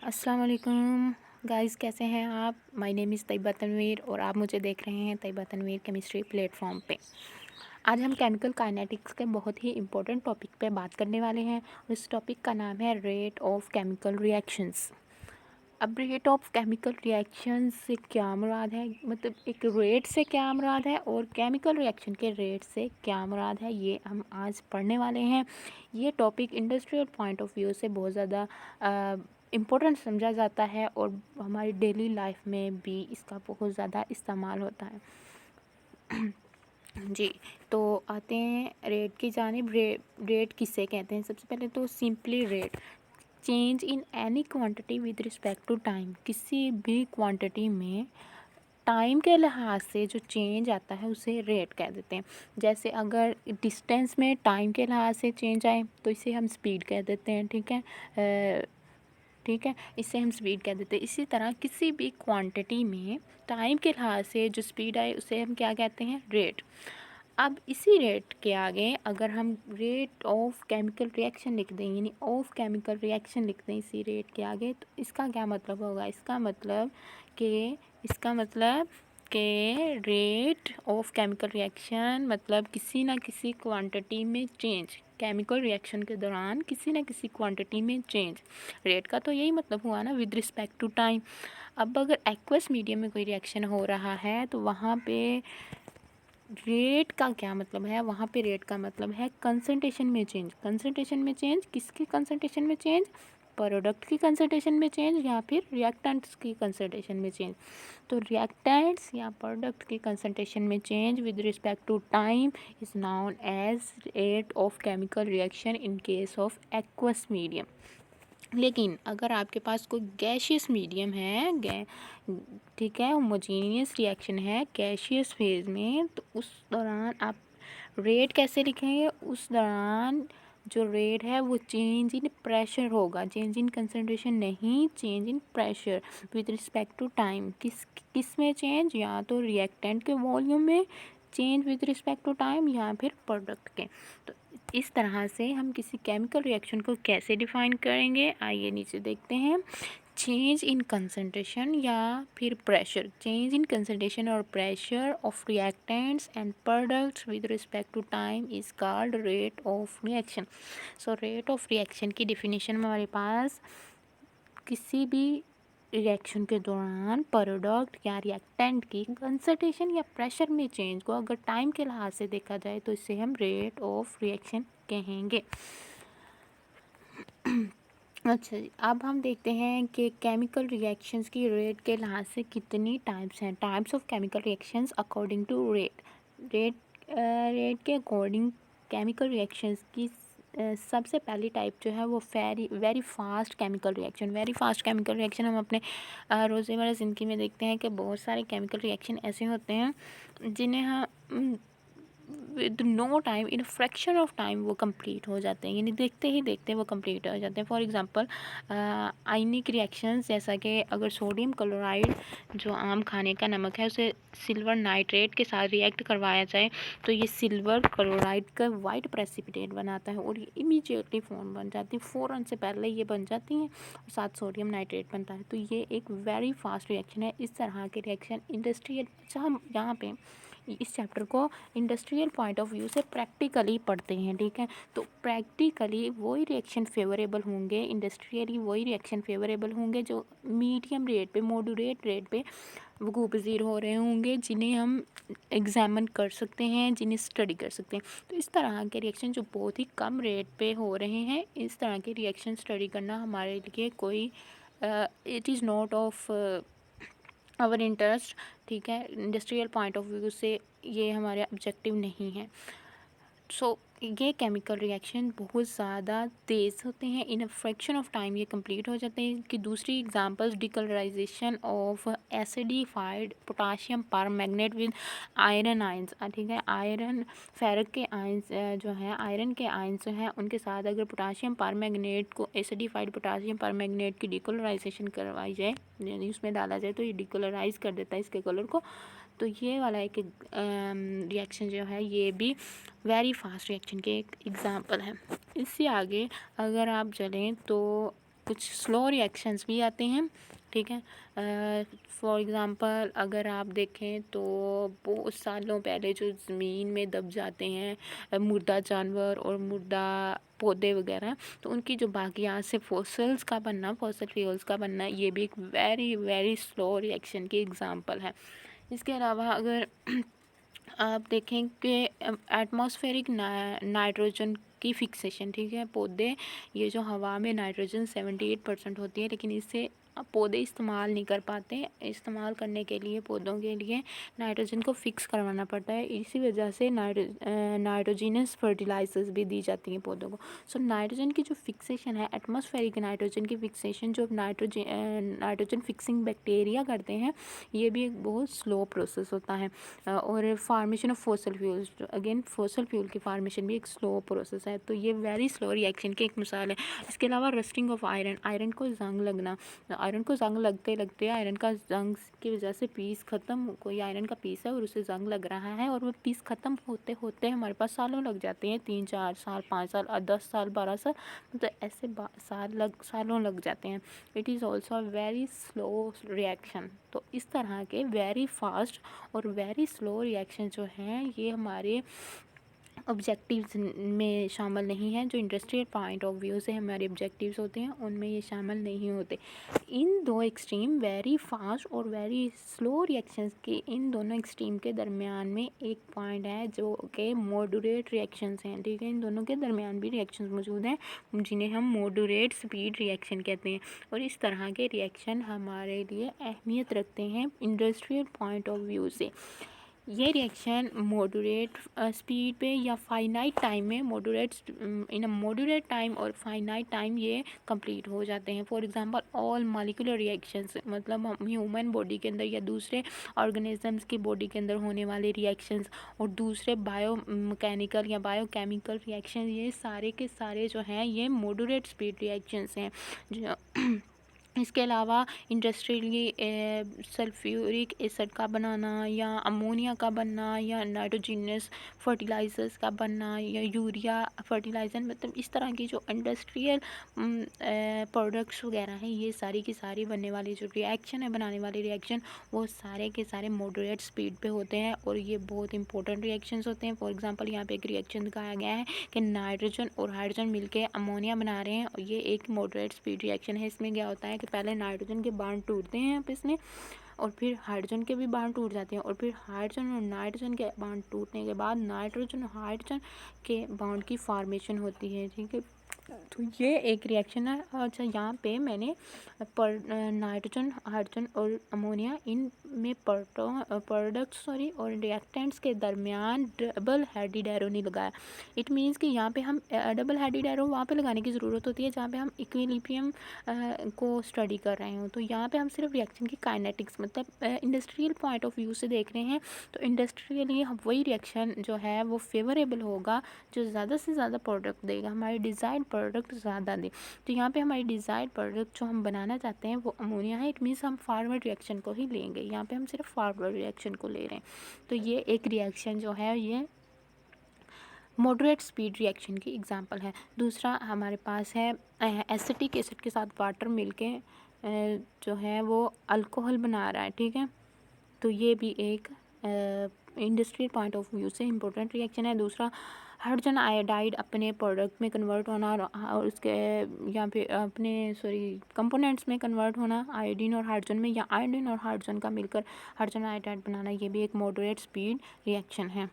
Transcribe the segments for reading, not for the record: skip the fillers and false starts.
अस्सलाम वालेकुम गाइस, कैसे हैं आप। My name is Tayyaba Tanveer और आप मुझे देख रहे हैं तैयबा तनवीर केमिस्ट्री प्लेटफॉर्म पे। आज हम केमिकल काइनेटिक्स के बहुत ही इम्पोर्टेंट टॉपिक पे बात करने वाले हैं और इस टॉपिक का नाम है रेट ऑफ केमिकल रिएक्शंस। अब रेट ऑफ केमिकल रिएक्शंस से क्या मुराद है, मतलब एक रेट से क्या मुराद है और केमिकल रिएक्शन के रेट से क्या मुराद है, ये हम आज पढ़ने वाले हैं। ये topic industrial point of view से बहुत ज़्यादा इम्पोर्टेंट समझा जाता है और हमारी डेली लाइफ में भी इसका बहुत ज़्यादा इस्तेमाल होता है। जी, तो आते हैं रेट की जानिब। रेट किसे कहते हैं? सबसे पहले तो simply rate, change in any quantity with respect to time. किसी भी क्वांटिटी में टाइम के लिहाज से जो चेंज आता है उसे रेट कह देते हैं। जैसे अगर डिस्टेंस में टाइम के लिहाज से चेंज आए तो इसे हम स्पीड कह देते हैं, ठीक है, इससे हम स्पीड कह देते हैं। इसी तरह किसी भी क्वांटिटी में टाइम के लिहाज से जो स्पीड आए उसे हम क्या कहते हैं? रेट। अब इसी रेट के आगे अगर हम रेट ऑफ केमिकल रिएक्शन लिख दें, यानी ऑफ केमिकल रिएक्शन लिख दें इसी रेट के आगे, तो इसका क्या मतलब होगा? इसका मतलब कि रेट ऑफ केमिकल रिएक्शन मतलब किसी ना किसी क्वांटिटी में चेंज, केमिकल रिएक्शन के दौरान किसी न किसी क्वांटिटी में चेंज। रेट का तो यही मतलब हुआ ना, विद रिस्पेक्ट टू टाइम। अब अगर एक्वस मीडियम में कोई रिएक्शन हो रहा है तो वहाँ पे रेट का क्या मतलब है? वहाँ पे रेट का मतलब है कंसंट्रेशन में चेंज। कंसंट्रेशन में चेंज, किसकी कंसंट्रेशन में चेंज? प्रोडक्ट की कंसंट्रेशन में चेंज या फिर रिएक्टेंट्स की कंसंट्रेशन में चेंज। तो रिएक्टेंट्स या प्रोडक्ट की कंसंट्रेशन में change with respect to time is known as rate of chemical reaction in case of aqueous medium. लेकिन अगर आपके पास कोई गैशियस मीडियम है, ठीक है, होमोजीनियस रिएक्शन है गैशियस फेज में, तो उस दौरान आप रेट कैसे लिखेंगे? उस दौरान जो रेट है वो चेंज इन प्रेशर होगा, चेंज इन कंसंट्रेशन नहीं, change in pressure with respect to time. किस में चेंज? या तो रिएक्टेंट के वॉल्यूम में change with respect to time या फिर प्रोडक्ट के। तो इस तरह से हम किसी केमिकल रिएक्शन को कैसे डिफाइन करेंगे, आइए नीचे देखते हैं। चेंज इन कंसंट्रेशन या फिर प्रेशर, चेंज इन कंसंट्रेशन और pressure of reactants and products with respect to time is called rate of reaction. So rate of reaction की डिफिनीशन में हमारे पास किसी भी रिएक्शन के दौरान प्रोडक्ट या रिएक्टेंट की कंसंट्रेशन या प्रेशर में चेंज को अगर टाइम के लिहाज से देखा जाए तो इसे हम रेट ऑफ रिएक्शन कहेंगे। अच्छा जी, अब हम देखते हैं कि केमिकल रिएक्शंस की रेट के लिहाज से कितनी टाइप्स हैं। Types of chemical reactions according to rate. Rate rate के अकॉर्डिंग केमिकल रिएक्शंस की सबसे पहली टाइप जो है वो very fast chemical reaction. Very fast chemical reaction हम अपने रोज़मर्रा ज़िंदगी में देखते हैं कि बहुत सारे केमिकल रिएक्शन ऐसे होते हैं जिन्हें हम with no time, in fraction of time वो कंप्लीट हो जाते हैं, यानी देखते ही देखते वो कंप्लीट हो जाते हैं। फॉर एग्जांपल आयनिक रिएक्शंस, जैसा कि अगर सोडियम क्लोराइड जो आम खाने का नमक है उसे सिल्वर नाइट्रेट के साथ रिएक्ट करवाया जाए तो ये सिल्वर क्लोराइड का वाइट प्रेसिपिटेट बनाता है और ये इमीडिएटली फॉर्म बन जाती है, फ़ौरन से पहले ये बन जाती हैं और साथ सोडियम नाइट्रेट बनता है। तो ये एक वेरी फास्ट रिएक्शन है। इस तरह के रिएक्शन इंडस्ट्रियल, अच्छा हम यहाँ पे इस चैप्टर को इंडस्ट्रियल पॉइंट ऑफ व्यू से प्रैक्टिकली पढ़ते हैं, ठीक है। तो प्रैक्टिकली वही रिएक्शन फेवरेबल होंगे, इंडस्ट्रियली वही रिएक्शन फेवरेबल होंगे जो मीडियम रेट पे, मॉडरेट रेट पे वक़ूअ पज़ीर हो रहे होंगे, जिन्हें हम एग्जामिन कर सकते हैं, जिन्हें स्टडी कर सकते हैं। तो इस तरह के रिएक्शन जो बहुत ही कम रेट पे हो रहे हैं, इस तरह के रिएक्शन स्टडी करना हमारे लिए कोई it is not of our interest, ठीक है। इंडस्ट्रियल पॉइंट ऑफ व्यू से ये हमारे ऑब्जेक्टिव नहीं है। सो ये केमिकल रिएक्शन बहुत ज़्यादा तेज़ होते हैं, in a fraction of time ये कंप्लीट हो जाते हैं। कि दूसरी examples, decolourisation of acidified potassium permanganate with iron ions, ठीक है। आयरन फेरक के आयंस जो है, आयरन के आयंस जो हैं उनके साथ अगर पोटाशियम परमैंगनेट को, एसिडिफाइड पोटाशियम परमैंगनेट की डिकलराइजेशन करवाई जाए, यानी उसमें डाला जाए तो ये डिकलराइज कर देता है इसके कलर को। तो ये वाला एक रिएक्शन जो है ये भी वेरी फास्ट रिएक्शन के एक एग्जांपल है। इससे आगे अगर आप चलें तो कुछ स्लो रिएक्शंस भी आते हैं, ठीक है। फॉर एग्ज़ाम्पल अगर आप देखें तो बहुत सालों पहले जो ज़मीन में दब जाते हैं मुर्दा जानवर और मुर्दा पौधे वगैरह, तो उनकी जो बाकियात से फॉसिल्स का बनना, फॉसिल फ्यूल्स का बनना, ये भी एक वेरी वेरी स्लो रिएक्शन की एग्ज़ाम्पल है। इसके अलावा अगर आप देखें कि एटमॉस्फेरिक नाइट्रोजन की फिक्सेशन, ठीक है। पौधे, ये जो हवा में नाइट्रोजन 78% होती है, लेकिन इससे पौधे इस्तेमाल नहीं कर पाते। इस्तेमाल करने के लिए पौधों के लिए नाइट्रोजन को फिक्स करवाना पड़ता है। इसी वजह से नाइट्रोजिनस फर्टिलाइजर्स भी दी जाती हैं पौधों को। सो नाइट्रोजन की जो फिक्सेशन है, एटमॉस्फेरिक नाइट्रोजन की फिक्सेशन जो नाइट्रोजन फिक्सिंग बैक्टीरिया करते हैं, ये भी एक बहुत स्लो प्रोसेस होता है। और formation of fossil fuels, again fossil fuel की फार्मेशन भी एक स्लो प्रोसेस है। तो ये वेरी स्लो रिएक्शन की एक मिसाल है। इसके अलावा रस्टिंग ऑफ आयरन, आयरन को जंग लगना, आयरन को जंग लगते लगते आयरन का जंग की वजह से पीस ख़त्म, कोई आयरन का पीस है और उसे जंग लग रहा है और वो पीस ख़त्म होते होते हमारे पास सालों लग जाते हैं, 3-4 साल, 5 साल, 10 साल, 12 साल, तो ऐसे सालों लग जाते हैं। It is also very slow reaction. तो इस तरह के वेरी फास्ट और वेरी स्लो रिएक्शन जो हैं, ये हमारे ऑब्जेक्टिव्स में शामिल नहीं हैं। जो इंडस्ट्रियल पॉइंट ऑफ व्यू से हमारे ऑब्जेक्टिव्स होते हैं, उनमें ये शामिल नहीं होते। इन दो एक्सट्रीम, वेरी फास्ट और वेरी स्लो रिएक्शंस के, इन दोनों एक्सट्रीम के दरमियान में एक पॉइंट है जो कि मॉडरेट रिएक्शंस हैं, ठीक है। इन दोनों के दरमियान भी रिएक्शंस मौजूद हैं, जिन्हें हम मॉडरेट स्पीड रिएक्शन कहते हैं। और इस तरह के रिएक्शन हमारे लिए अहमियत रखते हैं इंडस्ट्रियल पॉइंट ऑफ व्यू से। ये रिएक्शन मॉडरेट स्पीड पे या फाइनाइट टाइम में, इन अ मॉडरेट टाइम और फाइनाइट टाइम ये कंप्लीट हो जाते हैं। For example all molecular reactions, मतलब हम ह्यूमन बॉडी के अंदर या दूसरे ऑर्गेनिजम्स की बॉडी के अंदर होने वाले रिएक्शंस और दूसरे बायो मैकेनिकल या बायोकेमिकल रिएक्शन, ये सारे के सारे जो हैं ये मॉडरेट स्पीड रिएक्शंस हैं। जो इसके अलावा इंडस्ट्रियली सल्फ्यूरिक एसिड का बनाना या अमोनिया का बनना या नाइट्रोजनस फर्टिलाइजर्स का बनना या यूरिया फर्टिलाइज़र, मतलब इस तरह की जो इंडस्ट्रियल प्रोडक्ट्स वगैरह हैं, ये सारी की सारी बनने वाली जो रिएक्शन है, बनाने वाले रिएक्शन, वो सारे के सारे मॉडरेट स्पीड पे होते हैं और ये बहुत इंपॉर्टेंट रिएक्शंस होते हैं। फॉर एग्जांपल यहाँ पे एक रिएक्शन दिखाया गया है कि नाइट्रोजन और हाइड्रोजन मिलकर अमोनिया बना रहे हैं और ये एक मॉडरेट स्पीड रिएक्शन है। इसमें क्या होता है कि पहले नाइट्रोजन के बांड टूटते हैं आपस में और फिर हाइड्रोजन के भी बांड टूट जाते हैं और फिर हाइड्रोजन और नाइट्रोजन के बांड टूटने के बाद नाइट्रोजन और हाइड्रोजन के बांड की फॉर्मेशन होती है, ठीक है। तो ये एक रिएक्शन है। अच्छा, यहाँ पे मैंने नाइट्रोजन, हाइड्रोजन और अमोनिया, इन में प्रोडक्ट्स और रिएक्टेंट्स के दरमियान डबल हेडेड एरो नहीं लगाया। इट मीन्स कि यहाँ पे हम डबल हेडेड एरो वहाँ पे लगाने की ज़रूरत होती है जहाँ पे हम इक्विलिब्रियम को स्टडी कर रहे हो। तो यहाँ पे हम सिर्फ रिएक्शन की काइनेटिक्स, मतलब इंडस्ट्रियल पॉइंट ऑफ व्यू से देख रहे हैं। तो इंडस्ट्रियली हम वही रिएक्शन जो है वो फेवरेबल होगा जो ज़्यादा से ज़्यादा प्रोडक्ट देगा, हमारी डिज़ायर्ड प्रोडक्ट ज़्यादा दे। तो यहाँ पे हमारी डिज़ायर्ड प्रोडक्ट जो हम बनाना चाहते हैं वो अमोनिया है। इट मीन्स हम फॉरवर्ड रिएक्शन को ही लेंगे, यहाँ पे हम सिर्फ फॉरवर्ड रिएक्शन को ले रहे हैं। तो ये एक रिएक्शन जो है ये मॉडरेट स्पीड रिएक्शन की एग्जांपल है। दूसरा हमारे पास है एसिटिक एसिड के साथ वाटर मिलके जो है वो अल्कोहल बना रहा है, ठीक है। तो ये भी एक इंडस्ट्रियल पॉइंट ऑफ व्यू से इम्पोर्टेंट रिएक्शन है। दूसरा, हाइड्रोजन आयोडाइड अपने प्रोडक्ट में कन्वर्ट होना और उसके यहाँ पे अपने कंपोनेंट्स में कन्वर्ट होना आयोडीन और हाइड्रोजन में, या आयोडीन और हाइड्रोजन का मिलकर हाइड्रोजन आयोडाइड बनाना, ये भी एक मॉडरेट स्पीड रिएक्शन है।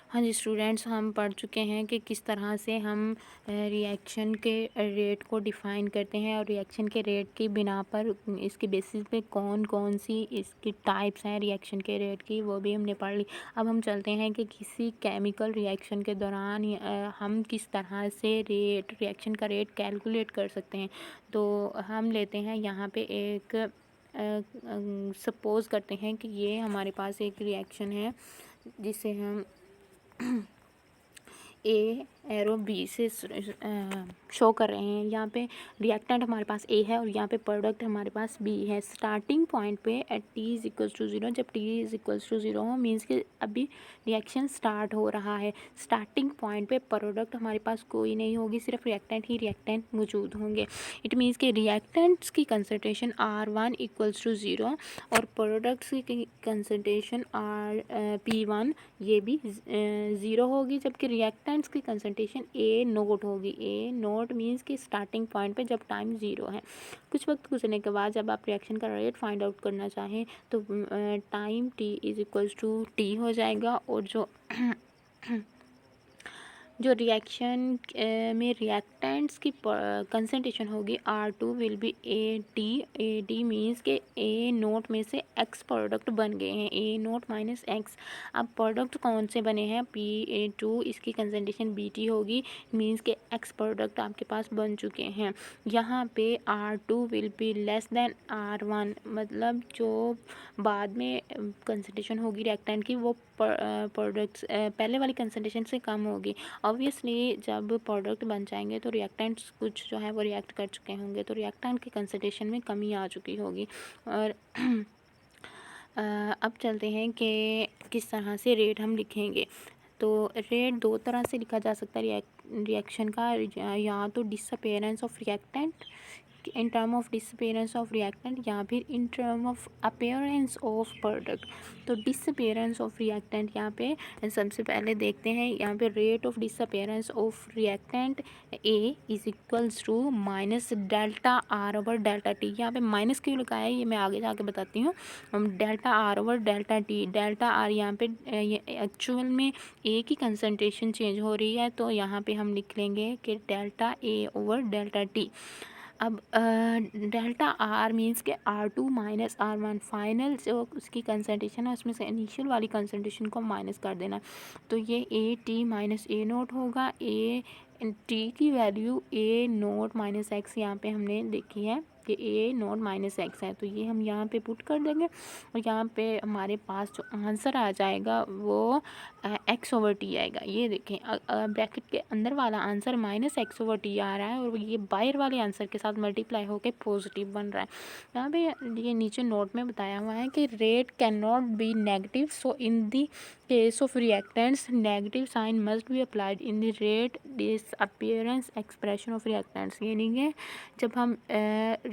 हाँ जी स्टूडेंट्स, हम पढ़ चुके हैं कि किस तरह से हम रिएक्शन के रेट को डिफ़ाइन करते हैं और रिएक्शन के रेट की बिना पर इसके बेसिस पे कौन कौन सी इसकी टाइप्स हैं रिएक्शन के रेट की, वो भी हमने पढ़ ली। अब हम चलते हैं कि किसी केमिकल रिएक्शन के दौरान हम किस तरह से रिएक्शन का रेट कैलकुलेट कर सकते हैं। तो हम लेते हैं यहाँ पे एक सपोज़ करते हैं कि ये हमारे पास एक रिएक्शन है जिसे हम ए एरो बी से शो कर रहे हैं। यहाँ पे रिएक्टेंट हमारे पास ए है और यहाँ पे प्रोडक्ट हमारे पास बी है। स्टार्टिंग पॉइंट पे at T is equals to zero, जब T is equals to zero हो मीन्स कि अभी रिएक्शन स्टार्ट हो रहा है। स्टार्टिंग पॉइंट पे प्रोडक्ट हमारे पास कोई नहीं होगी, सिर्फ रिएक्टेंट ही रिएक्टेंट मौजूद होंगे। इट मीन्स कि रिएक्टेंट्स की concentration R1 equals to zero और प्रोडक्ट्स की कंसनट्रेशन P1 ये भी ज़ीरो होगी, जबकि रिएक्टेंट्स की कंसनट्रेशन A नोट होगी। A नोट मीन्स कि स्टार्टिंग पॉइंट पे जब टाइम ज़ीरो है। कुछ वक्त गुजरने के बाद जब आप रिएक्शन का रेट फाइंड आउट करना चाहें तो time T is equals to T हो जाएगा और जो रिएक्शन में रिएक्टेंट्स की कंसनट्रेशन होगी R2 will B A means के A नोट में से X प्रोडक्ट बन गए हैं, A नोट माइनस X। अब प्रोडक्ट कौन से बने हैं? PA2, इसकी कंसनट्रेशन BT होगी, मीन्स के X प्रोडक्ट आपके पास बन चुके हैं। यहाँ पे R2 will be less than R1, मतलब जो बाद में कंसनट्रेशन होगी रिएक्टेंट की वो प्रोडक्ट्स पहले वाली कंसनट्रेशन से कम होगी। ऑब्वियसली जब प्रोडक्ट बन जाएंगे तो रिएक्टेंट्स कुछ जो है वो रिएक्ट कर चुके होंगे, तो रिएक्टेंट की कंसनट्रेशन में कमी आ चुकी होगी। और अब चलते हैं कि किस तरह से रेट हम लिखेंगे। तो रेट दो तरह से लिखा जा सकता है रिएक्शन का, या तो disappearance of reactant in term of disappearance of reactant या फिर in term of appearance of product. तो डिसअपेरेंस ऑफ रिएक्टेंट यहाँ पे सबसे पहले देखते हैं, यहाँ पे rate of disappearance of reactant A is equals to minus delta R over delta T. यहाँ पे माइनस क्यों लिखा है ये मैं आगे जाके बताती हूँ। Delta R over delta T, delta R यहाँ पे एक्चुअल में ए की कंसनट्रेशन चेंज हो रही है, तो यहाँ पे हम लिख लेंगे कि delta A over delta T. अब डेल्टा आर मीन्स के R2 माइनस R1, फाइनल जो उसकी कंसनट्रेशन है उसमें से इनिशियल वाली कंसनट्रेशन को माइनस कर देना, तो ये A T minus A note होगा। A T की value A note minus X यहाँ पे हमने देखी है कि A नोट माइनस X है, तो ये हम यहाँ पे पुट कर देंगे और यहाँ पे हमारे पास जो आंसर आ जाएगा वो X ओवर T आएगा। ये देखें ब्रैकेट के अंदर वाला answer minus X over T आ रहा है और ये बाहर वाले आंसर के साथ मल्टीप्लाई होकर पॉजिटिव बन रहा है। यहाँ पे ये नीचे नोट में बताया हुआ है कि rate can not be negative, so in the case of reactants negative sign must be applied in the rate disappearance expression of reactants. यानी कि जब हम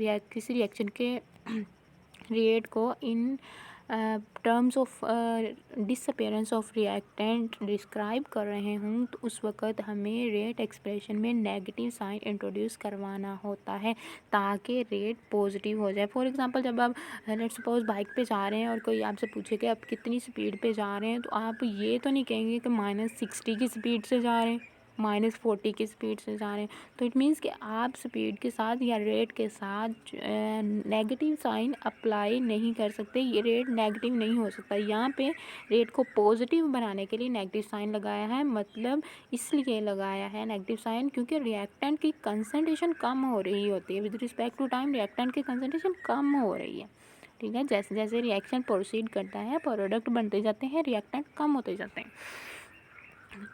किसी रिएक्शन के रेट को in terms of disappearance of reactant describe कर रहे हूँ तो उस वक़्त हमें रेट एक्सप्रेशन में नेगेटिव साइन इंट्रोड्यूस करवाना होता है ताकि रेट पॉजिटिव हो जाए। फॉर एग्जांपल जब आप लेट्स सपोज बाइक पे जा रहे हैं और कोई आपसे पूछे कि आप कितनी स्पीड पे जा रहे हैं, तो आप ये तो नहीं कहेंगे कि -60 की स्पीड से जा रहे हैं, -40 की स्पीड से जा रहे हैं। तो इट मीन्स कि आप स्पीड के साथ या रेट के साथ नेगेटिव साइन अप्लाई नहीं कर सकते, ये रेट नेगेटिव नहीं हो सकता। यहाँ पे रेट को पॉजिटिव बनाने के लिए नेगेटिव साइन लगाया है, मतलब इसलिए लगाया है नेगेटिव साइन क्योंकि रिएक्टेंट की कंसनट्रेशन कम हो रही होती है with respect to time, reactant की कंसनट्रेशन कम हो रही है। ठीक है, जैसे जैसे रिएक्शन प्रोसीड करता है प्रोडक्ट बनते जाते हैं, रिएक्टेंट कम होते जाते हैं।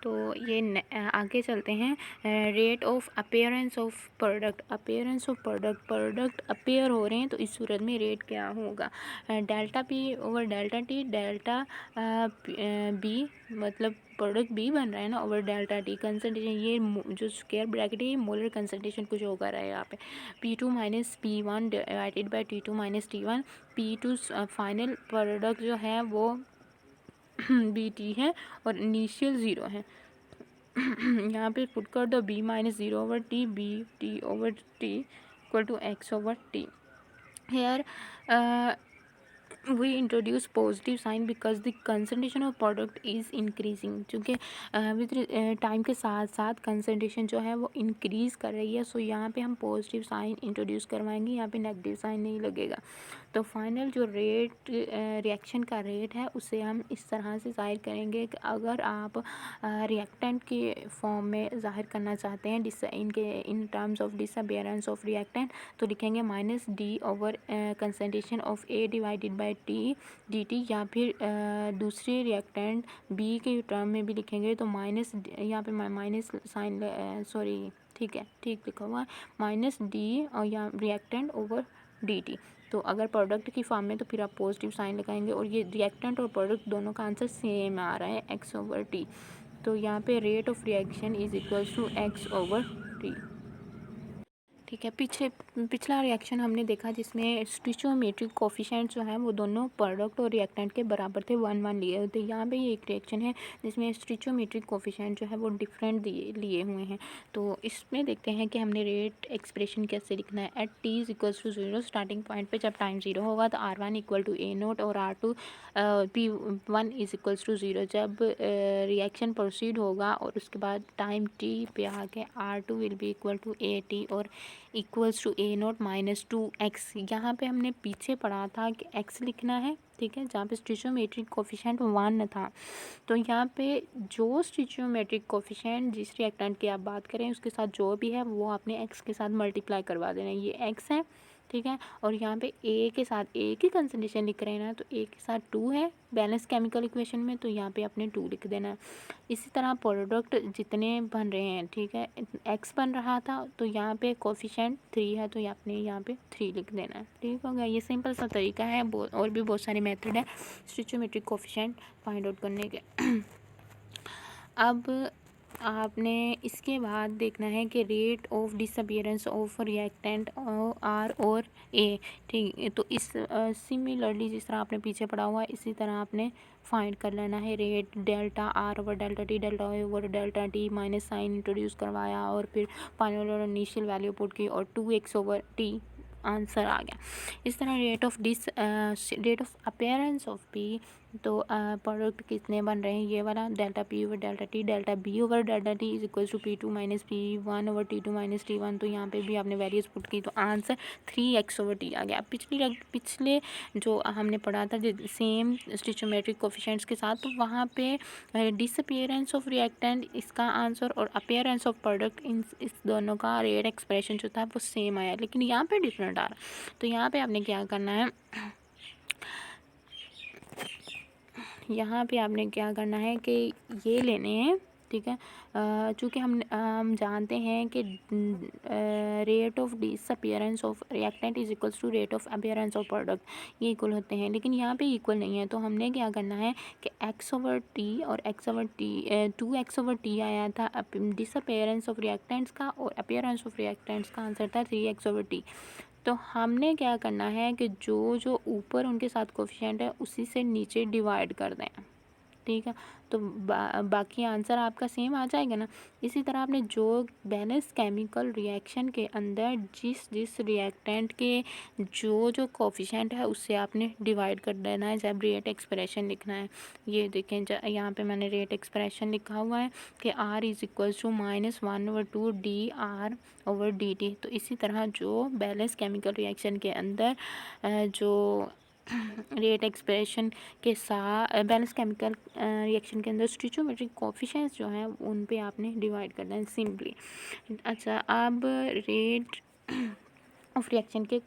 तो ये आगे चलते हैं। Rate of appearance of product, appearance of product appear हो रहे हैं तो इस सूरत में रेट क्या होगा? Delta P over delta T, delta B मतलब प्रोडक्ट बी बन रहा है ना ओवर डेल्टा टी, कंसनट्रेशन ये जो स्क्वायर ब्रैकेट है ये मोलर कंसनट्रेशन कुछ होगा रहा है यहाँ पे P2 minus P1 divided by T2 minus T1। P2 final product जो है वो BT है और इनिशियल ज़ीरो है। यहाँ पे पुट कर दो B minus zero over T, B T over T equal to X over T. Here we introduce positive sign because the concentration of product is increasing, क्योंकि विद टाइम के साथ साथ concentration जो है वो इंक्रीज़ कर रही है, सो यहाँ पे हम पॉजिटिव साइन इंट्रोड्यूस करवाएंगे, यहाँ पे नेगेटिव साइन नहीं लगेगा। तो फाइनल जो रेट रिएक्शन का रेट है उसे हम इस तरह से ज़ाहिर करेंगे कि अगर आप रिएक्टेंट के फॉर्म में ज़ाहिर करना चाहते हैं इन terms of disappearance of reactant तो लिखेंगे -D over concentration of A divided by by T D T, या फिर दूसरे रिएक्टेंट बी के टर्म में भी लिखेंगे तो माइनस, यहाँ पे माइनस साइन, सॉरी ठीक है, ठीक लिखा हुआ है, माइनस डी और यहाँ रिएक्टेंट ओवर डी टी। तो अगर प्रोडक्ट की फॉर्म में तो फिर आप पॉजिटिव साइन लगाएंगे, और ये रिएक्टेंट और प्रोडक्ट दोनों का आंसर सेम आ रहा है, एक्स ओवर टी। तो यहाँ पे rate of reaction is equals to X over T. ठीक है, पिछला रिएक्शन हमने देखा जिसमें स्टिचोमेट्रिक कोफिशिएंट जो है वो दोनों प्रोडक्ट और रिएक्टेंट के बराबर थे, 1 1 लिए होते। यहाँ पे ये एक रिएक्शन है जिसमें स्टिचोमेट्रिक कोफिशिएंट जो है वो डिफरेंट लिए हुए हैं। तो इसमें देखते हैं कि हमने रेट एक्सप्रेशन कैसे लिखना है। At T is equals to 0, starting point पे जब टाइम 0 होगा तो R1 equal to a note और R2 P1 is equals to 0। जब रिएक्शन प्रोसीड होगा और उसके बाद टाइम टी पे आके R2 will be equal to a T और equals to a naught minus 2x। यहाँ पे हमने पीछे पढ़ा था कि x लिखना है, ठीक है, जहाँ पे स्टिचोमेट्रिक कोफिशिएंट 1 था। तो यहाँ पे जो स्टिचोमेट्रिक कोफिशिएंट जिस रिएक्टेंट की आप बात करें उसके साथ जो भी है वो आपने x के साथ मल्टीप्लाई करवा देना है। ये x है, ठीक है, और यहाँ पे a के साथ a की कंसंट्रेशन लिख रहे हैं ना, तो a के साथ 2 है बैलेंस केमिकल इक्वेशन में, तो यहाँ पे आपने 2 लिख देना है। इसी तरह प्रोडक्ट जितने बन रहे हैं, ठीक है, x बन रहा था तो यहाँ पे कोफिशिएंट 3 है तो आपने यहाँ पे 3 लिख देना है। ठीक हो गया, ये सिंपल सा तरीका है। और भी बहुत सारे मेथड है स्टिचोमेट्रिक कोफिशिएंट फाइंड आउट करने के। अब आपने इसके बाद देखना है कि rate of disappearance of reactant R और ए, ठीक है। तो इस सिमिलरली जिस तरह आपने पीछे पढ़ा हुआ है इसी तरह आपने फाइंड कर लेना है rate delta R over delta T, delta over delta T, minus sign introduce करवाया और फिर फाइनल और इनिशियल वैल्यू पुट की और 2x ओवर टी आंसर आ गया। इस तरह rate of appearance of P, तो प्रोडक्ट कितने बन रहे हैं, ये वाला delta P over delta T, delta B over delta T is equal to P2 minus P1 over T2 minus T1। तो यहाँ पे भी आपने वैल्यूज पुट की तो आंसर 3x ओवर टी आ गया। पिछले जो हमने पढ़ा था सेम स्टिचोमेट्रिक कोफिशिएंट्स के साथ, तो वहाँ पे डिसअपियरेंस ऑफ रिएक्टेंट इसका आंसर और अपीयरेंस ऑफ प्रोडक्ट इस दोनों का रेट एक्सप्रेशन जो था वो सेम आया, लेकिन यहाँ पे डिफरेंट आ रहा। तो यहाँ पे आपने क्या करना है, यहाँ पे आपने क्या करना है कि ये लेने हैं, ठीक है, चूँकि हम जानते हैं कि rate of disappearance of reactant is equals to rate of appearance of product, ये इक्वल होते हैं, लेकिन यहाँ पे इक्वल नहीं है। तो हमने क्या करना है कि x ओवर टी और x over T 2x over T आया था डिसअपियरेंस ऑफ रिएक्टेंट्स का, और अपीयरेंस ऑफ रिएक्टेंट्स का आंसर था 3x ओवर टी। तो हमने क्या करना है कि जो जो ऊपर उनके साथ कोफिशिएंट है उसी से नीचे डिवाइड कर दें, ठीक है। तो बाकी आंसर आपका सेम आ जाएगा ना। इसी तरह आपने जो बैलेंस केमिकल रिएक्शन के अंदर जिस रिएक्टेंट के जो जो कोफिशिएंट है उससे आपने डिवाइड कर देना है जब रेट एक्सप्रेशन लिखना है। ये देखें यहाँ पे मैंने रेट एक्सप्रेशन लिखा हुआ है कि R is equals to -1 over 2 DR over DT। तो इसी तरह जो बैलेंस केमिकल रिएक्शन के अंदर जो रेट एक्सप्रेशन के साथ बैलेंस केमिकल रिएक्शन के अंदर स्टिचोमेट्रिक कोफिशिएंट्स जो हैं उन पे आपने डिवाइड करना है सिंपली। अच्छा, अब रेट ऑफ रिएक्शन के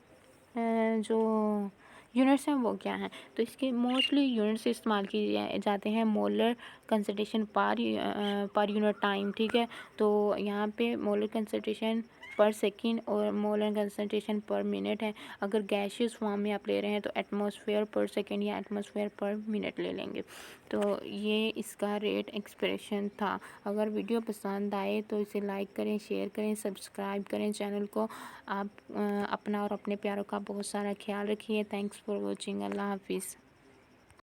जो यूनिट्स हैं वो क्या हैं, तो इसके मोस्टली यूनिट्स इस्तेमाल किए जाते हैं molar concentration per unit time, ठीक है। तो यहाँ पे मोलर कंसंट्रेशन पर सेकंड और मोलर कंसंट्रेशन पर मिनट है। अगर गैशियस फॉर्म में आप ले रहे हैं तो एटमॉस्फेयर पर सेकंड या एटमॉस्फेयर पर मिनट ले लेंगे। तो ये इसका रेट एक्सप्रेशन था। अगर वीडियो पसंद आए तो इसे लाइक करें, शेयर करें, सब्सक्राइब करें चैनल को। आप अपना और अपने प्यारों का बहुत सारा ख्याल रखिए। Thanks for watching. अल्लाह हाफिज़।